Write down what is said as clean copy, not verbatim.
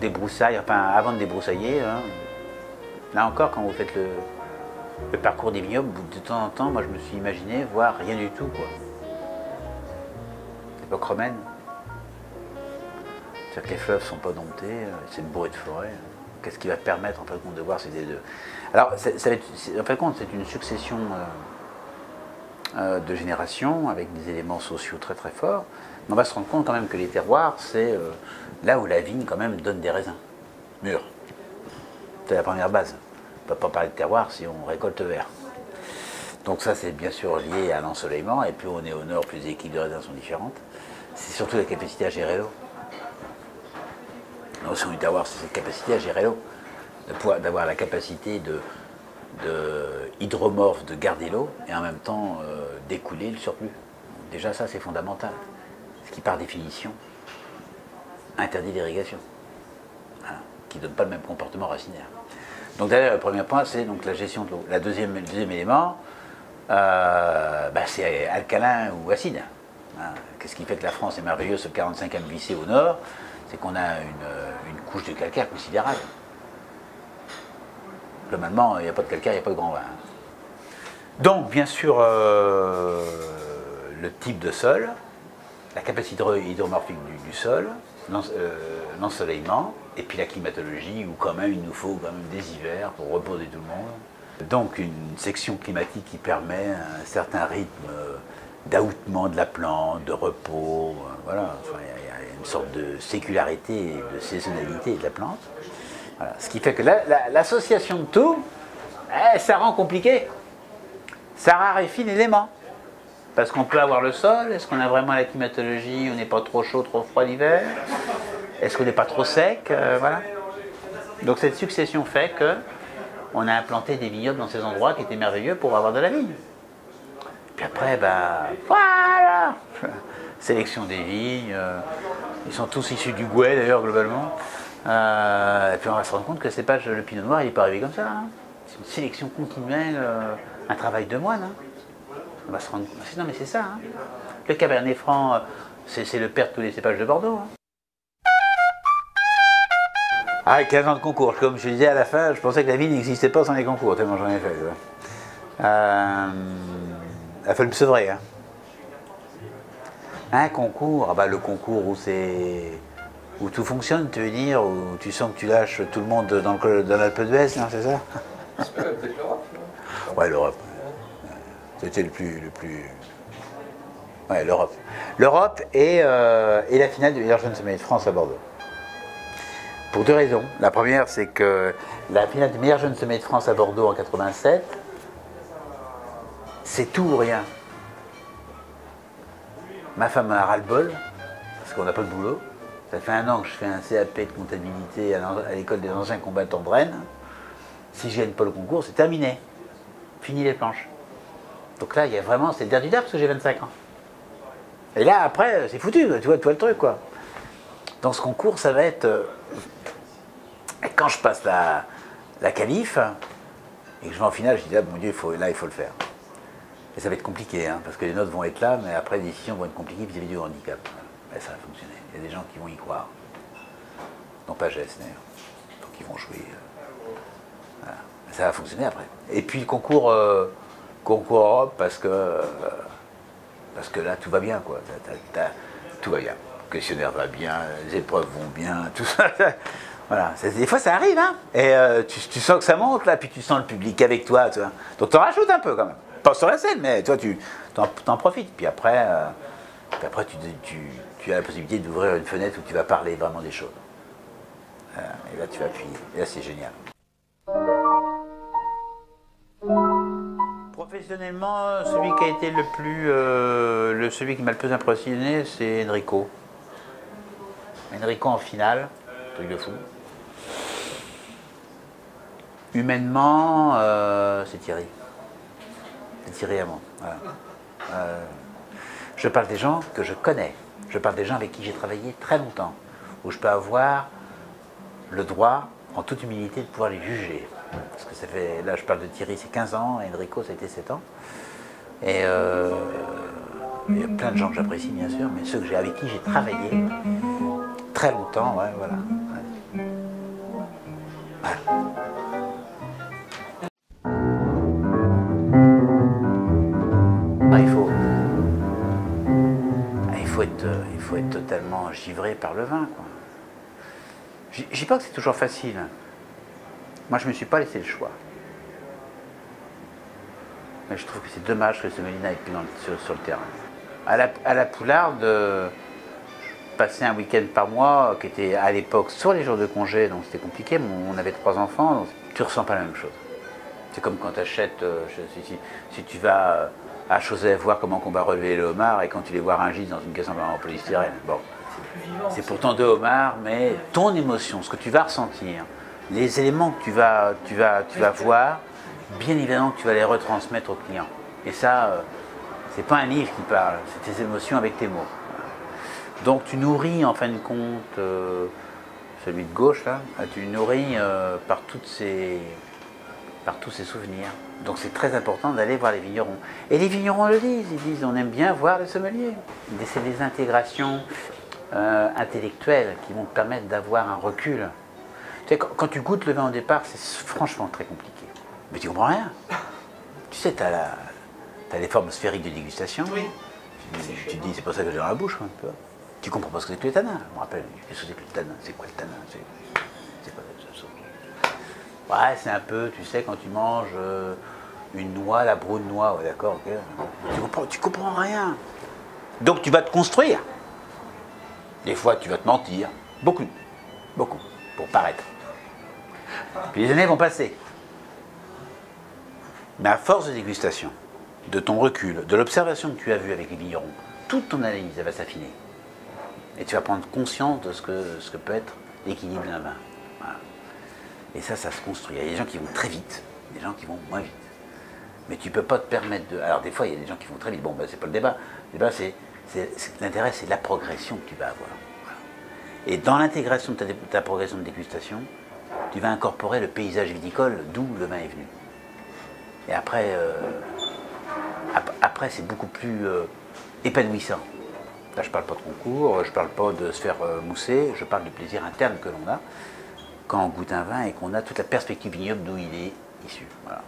débroussaille, enfin avant de débroussailler, hein, là encore quand vous faites le parcours des vignobles, de temps en temps, moi je me suis imaginé voir rien du tout, quoi. L'époque romaine. C'est-à-dire que les fleuves ne sont pas domptés, c'est bourré de forêt. Qu'est-ce qui va permettre en fin de compte de voir ces deux? Alors, en fin de compte, c'est une succession de générations avec des éléments sociaux très très forts. Mais on va se rendre compte quand même que les terroirs, c'est là où la vigne quand même donne des raisins mûrs. C'est la première base. On ne peut pas parler de terroir si on récolte vert. Donc ça, c'est bien sûr lié à l'ensoleillement. Et plus on est au nord, plus les équipes de raisins sont différentes. C'est surtout la capacité à gérer l'eau. La notion du terroir, c'est cette capacité à gérer l'eau. D'avoir la capacité hydromorphe de garder l'eau et en même temps d'écouler le surplus. Déjà ça c'est fondamental. Ce qui par définition interdit l'irrigation. Voilà. Qui ne donne pas le même comportement racinaire. Donc d'ailleurs le premier point c'est donc la gestion de l'eau. Le deuxième élément, c'est alcalin ou acide. Voilà. Qu'est-ce qui fait que la France est merveilleuse sur le 45e lycée au nord? C'est qu'on a une couche de calcaire considérable. Globalement, il n'y a pas de calcaire, il n'y a pas de grand vin. Donc, bien sûr, le type de sol, la capacité hydromorphique du sol, l'ensoleillement, et puis la climatologie, où quand même il nous faut quand même des hivers pour reposer tout le monde. Donc, une section climatique qui permet un certain rythme d'ahoutement de la plante, de repos, voilà. Enfin, il y a une sorte de sécularité et de saisonnalité de la plante. Voilà. Ce qui fait que l'association de tout, ça rend compliqué. Ça raréfie l'élément. Parce qu'on peut avoir le sol, est-ce qu'on a vraiment la climatologie, on n'est pas trop chaud, trop froid l'hiver? Est-ce qu'on n'est pas trop sec? Voilà. Donc cette succession fait qu'on a implanté des vignobles dans ces endroits qui étaient merveilleux pour avoir de la vigne. Puis après, voilà. Sélection des vignes, ils sont tous issus du Gouais d'ailleurs globalement. Et puis on va se rendre compte que le pinot noir, il n'est pas arrivé comme ça. Hein. C'est une sélection continuelle, un travail de moine. Hein. On va se rendre compte. Non mais c'est ça. Hein. Le Cabernet Franc, c'est le père de tous les cépages de Bordeaux. Hein. Ah, 15 ans de concours. Comme je disais à la fin, je pensais que la vie n'existait pas sans les concours, tellement j'en ai fait. Il a fallu me sevrer. Hein. Un concours, le concours où tout fonctionne, tu veux dire, où tu sens que tu lâches tout le monde dans l'Alpe d'Huez, c'est ça? Peut-être l'Europe. Ouais, l'Europe. C'était le plus... Ouais, l'Europe. L'Europe et la finale du meilleur jeune sommelier de France à Bordeaux. Pour deux raisons. La première, c'est que la finale du meilleur jeune sommelier de France à Bordeaux en 87, c'est tout ou rien. Ma femme a ras-le-bol, parce qu'on n'a pas de boulot. Ça fait 1 an que je fais un CAP de comptabilité à l'école des anciens combattants de Rennes. Si je gagne pas le concours, c'est terminé. Fini les planches. Donc là, il y a vraiment, c'est le dernier parce que j'ai 25 ans. Et là, après, c'est foutu, tu vois le truc, quoi. Dans ce concours, ça va être... quand je passe la qualif, et que je vais en finale, je dis, mon Dieu, il faut le faire. Et ça va être compliqué, hein, parce que les notes vont être là, mais après, les décisions vont être compliquées vis-à-vis du handicap. Mais ça va fonctionner. Il y a des gens qui vont y croire. Non pas Gessner. Donc ils vont jouer. Voilà. Mais ça va fonctionner après. Et puis le concours Europe, parce que là, tout va bien, quoi. Tout va bien. Le questionnaire va bien, les épreuves vont bien, tout ça. Voilà. Des fois, ça arrive, hein. Et tu sens que ça monte, là, puis tu sens le public avec toi, tu vois. Donc t'en rajoutes un peu, quand même. Pas sur la scène, mais toi, tu t'en profites. Puis après, tu as la possibilité d'ouvrir une fenêtre où tu vas parler vraiment des choses. Et là, tu vas appuyer. Et là, c'est génial. Professionnellement, celui qui a été celui qui m'a le plus impressionné, c'est Enrico. Enrico en finale, truc de fou. Humainement, c'est Thierry. C'est Thierry Hamon. Voilà. Je parle des gens que je connais. Je parle des gens avec qui j'ai travaillé très longtemps. Où je peux avoir le droit, en toute humilité, de pouvoir les juger. Parce que ça fait, là je parle de Thierry, c'est 15 ans, et Enrico, ça a été 7 ans. Et il y a plein de gens que j'apprécie, bien sûr, mais ceux avec qui j'ai travaillé très longtemps, ouais, voilà. Ouais. Ah, il faut être totalement givré par le vin, quoi. Je dis pas que c'est toujours facile. Moi, je ne me suis pas laissé le choix. Mais je trouve que c'est dommage que ce sommelier n'aille plus sur le terrain. À la Poularde, je passais un week-end par mois, qui était à l'époque sur les jours de congé, donc c'était compliqué. On avait 3 enfants, donc tu ressens pas la même chose. C'est comme quand tu achètes, si tu vas à Chausey voir comment on va relever le homard et quand tu les vois Rungis dans une caisse en polystyrène. Bon, c'est pourtant 2 homards, mais ton émotion, ce que tu vas ressentir, les éléments que tu vas voir, bien évidemment que tu vas les retransmettre au client. Et ça, c'est pas un livre qui parle, c'est tes émotions avec tes mots. Donc tu nourris en fin de compte, celui de gauche là, tu nourris par tous ces souvenirs. Donc c'est très important d'aller voir les vignerons. Et les vignerons le disent, ils disent on aime bien voir les sommeliers. C'est des intégrations intellectuelles qui vont te permettre d'avoir un recul. Tu sais, quand tu goûtes le vin au départ, c'est franchement très compliqué. Mais tu comprends rien. Tu sais, tu as les formes sphériques de dégustation. Oui. Tu te dis, c'est pas ça que j'ai dans la bouche. Hein, tu comprends pas ce que c'est que les tanins. Je me rappelle, qu'est-ce que c'est que le tanin? C'est quoi le tanin? C'est quoi ça? Ouais, c'est un peu, tu sais, quand tu manges une noix, la brune noix, ouais, d'accord, ok. Tu comprends rien. Donc tu vas te construire. Des fois, tu vas te mentir. Beaucoup, pour paraître. Puis les années vont passer. Mais à force de dégustation, de ton recul, de l'observation que tu as vue avec les vignerons, toute ton analyse, elle va s'affiner. Et tu vas prendre conscience de ce que peut être l'équilibre d'un vin. Voilà. Et ça se construit. Il y a des gens qui vont très vite, des gens qui vont moins vite. Mais tu ne peux pas te permettre de... Alors des fois, il y a des gens qui vont très vite. Bon, ben, c'est pas le débat. Le débat, l'intérêt, c'est la progression que tu vas avoir. Voilà. Et dans l'intégration de ta progression de dégustation, tu vas incorporer le paysage viticole d'où le vin est venu. Et après, c'est beaucoup plus épanouissant. Là, je ne parle pas de concours, je ne parle pas de se faire mousser, je parle du plaisir interne que l'on a quand on goûte un vin et qu'on a toute la perspective vignoble d'où il est issu. Voilà.